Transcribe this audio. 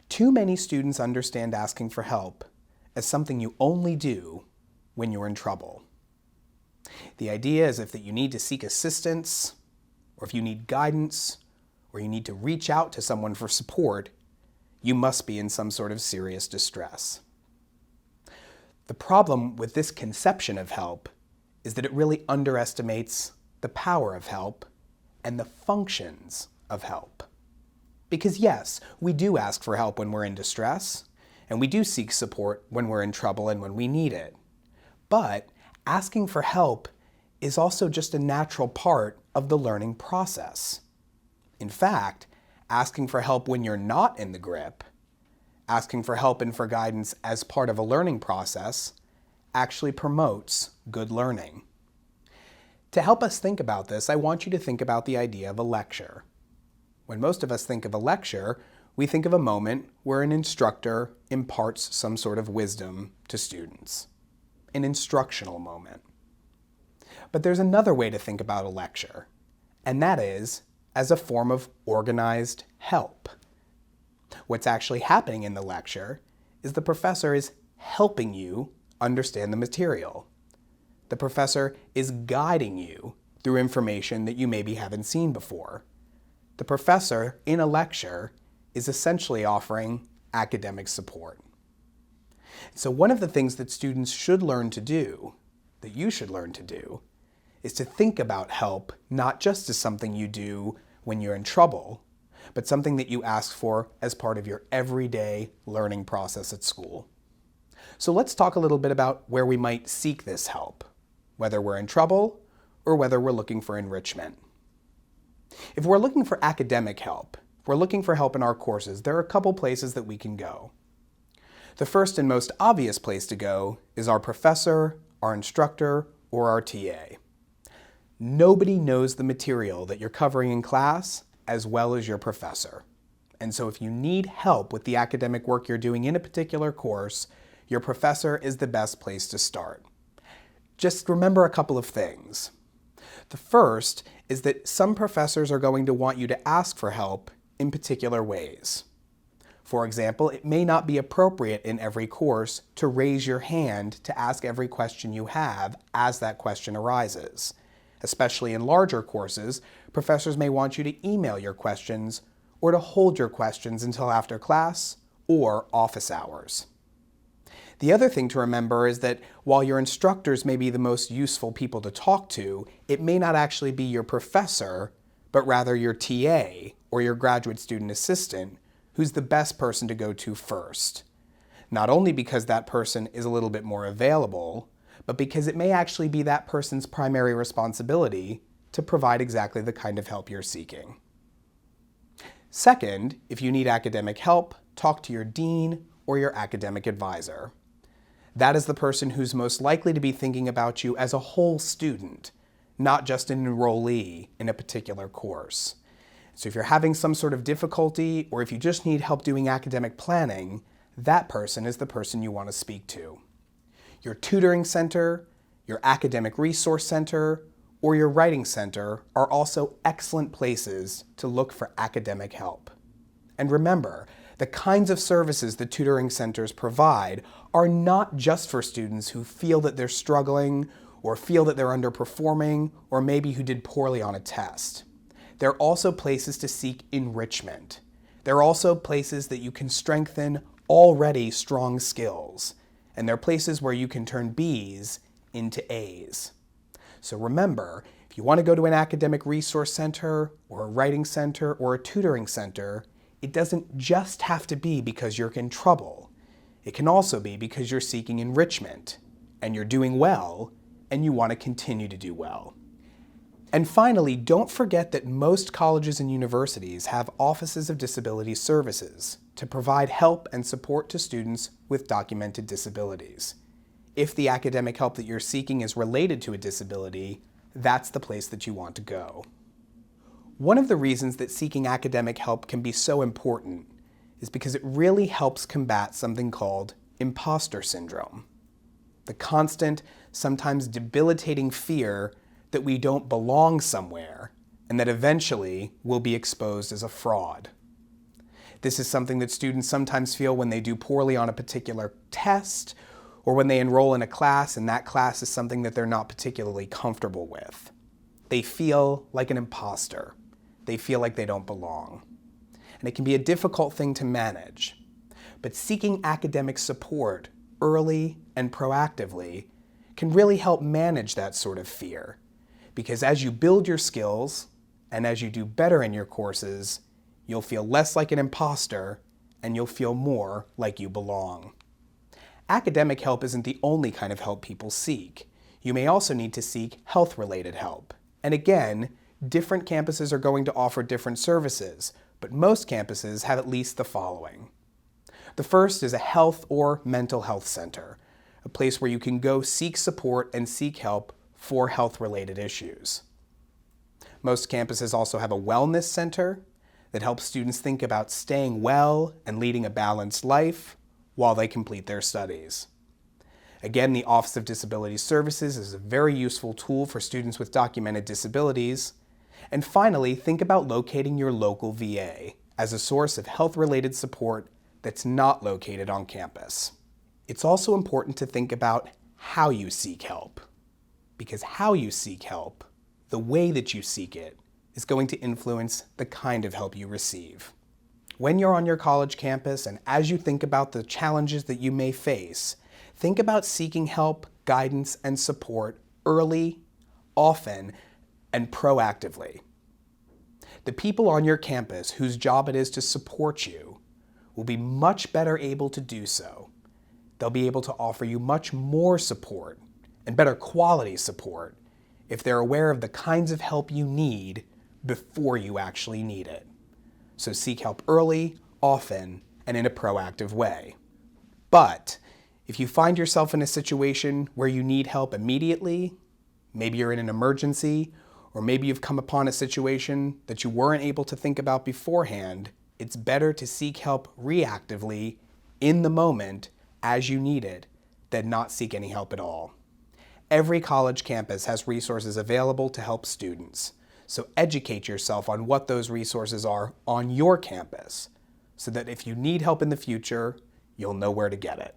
Too many students understand asking for help as something you only do when you're in trouble. The idea is if that you need to seek assistance, or if you need guidance, or you need to reach out to someone for support, you must be in some sort of serious distress. The problem with this conception of help is that it really underestimates the power of help and the functions of help. Because yes, we do ask for help when we're in distress, and we do seek support when we're in trouble and when we need it. But asking for help is also just a natural part of the learning process. In fact, asking for help when you're not in the grip, asking for help and for guidance as part of a learning process, actually promotes good learning. To help us think about this, I want you to think about the idea of a lecture. When most of us think of a lecture, we think of a moment where an instructor imparts some sort of wisdom to students. An instructional moment. But there's another way to think about a lecture, and that is as a form of organized help. What's actually happening in the lecture is the professor is helping you understand the material. The professor is guiding you through information that you maybe haven't seen before. The professor, in a lecture, is essentially offering academic support. So one of the things that students should learn to do, that you should learn to do, is to think about help not just as something you do when you're in trouble, but something that you ask for as part of your everyday learning process at school. So let's talk a little bit about where we might seek this help, whether we're in trouble or whether we're looking for enrichment. If we're looking for academic help, if we're looking for help in our courses, there are a couple places that we can go. The first and most obvious place to go is our professor, our instructor, or our TA. Nobody knows the material that you're covering in class as well as your professor. And so if you need help with the academic work you're doing in a particular course, your professor is the best place to start. Just remember a couple of things. The first is that some professors are going to want you to ask for help in particular ways. For example, it may not be appropriate in every course to raise your hand to ask every question you have as that question arises. Especially in larger courses, professors may want you to email your questions or to hold your questions until after class or office hours. The other thing to remember is that while your instructors may be the most useful people to talk to, it may not actually be your professor, but rather your TA or your graduate student assistant who's the best person to go to first. Not only because that person is a little bit more available, but because it may actually be that person's primary responsibility to provide exactly the kind of help you're seeking. Second, if you need academic help, talk to your dean or your academic advisor. That is the person who's most likely to be thinking about you as a whole student, not just an enrollee in a particular course. So if you're having some sort of difficulty, or if you just need help doing academic planning, that person is the person you want to speak to. Your tutoring center, your academic resource center, or your writing center are also excellent places to look for academic help. And remember, the kinds of services the tutoring centers provide are not just for students who feel that they're struggling or feel that they're underperforming or maybe who did poorly on a test. They're also places to seek enrichment. They're also places that you can strengthen already strong skills. And they're places where you can turn B's into A's. So remember, if you want to go to an academic resource center or a writing center or a tutoring center, it doesn't just have to be because you're in trouble. It can also be because you're seeking enrichment and you're doing well and you want to continue to do well. And finally, don't forget that most colleges and universities have offices of disability services to provide help and support to students with documented disabilities. If the academic help that you're seeking is related to a disability, that's the place that you want to go. One of the reasons that seeking academic help can be so important is because it really helps combat something called imposter syndrome. The constant, sometimes debilitating fear that we don't belong somewhere and that eventually we'll be exposed as a fraud. This is something that students sometimes feel when they do poorly on a particular test, or when they enroll in a class and that class is something that they're not particularly comfortable with. They feel like an imposter. They feel like they don't belong. And it can be a difficult thing to manage. But seeking academic support early and proactively can really help manage that sort of fear. Because as you build your skills and as you do better in your courses, you'll feel less like an imposter and you'll feel more like you belong. Academic help isn't the only kind of help people seek. You may also need to seek health-related help. And again, different campuses are going to offer different services, but most campuses have at least the following. The first is a health or mental health center, a place where you can go seek support and seek help for health-related issues. Most campuses also have a wellness center that helps students think about staying well and leading a balanced life while they complete their studies. Again, the Office of Disability Services is a very useful tool for students with documented disabilities. And finally, think about locating your local VA as a source of health-related support that's not located on campus. It's also important to think about how you seek help, because how you seek help, the way that you seek it, is going to influence the kind of help you receive. When you're on your college campus and as you think about the challenges that you may face, think about seeking help, guidance, and support early, often, and proactively. The people on your campus whose job it is to support you will be much better able to do so. They'll be able to offer you much more support and better quality support if they're aware of the kinds of help you need before you actually need it. So seek help early, often, and in a proactive way. But if you find yourself in a situation where you need help immediately, maybe you're in an emergency, or maybe you've come upon a situation that you weren't able to think about beforehand, it's better to seek help reactively in the moment as you need it than not seek any help at all. Every college campus has resources available to help students, so educate yourself on what those resources are on your campus so that if you need help in the future, you'll know where to get it.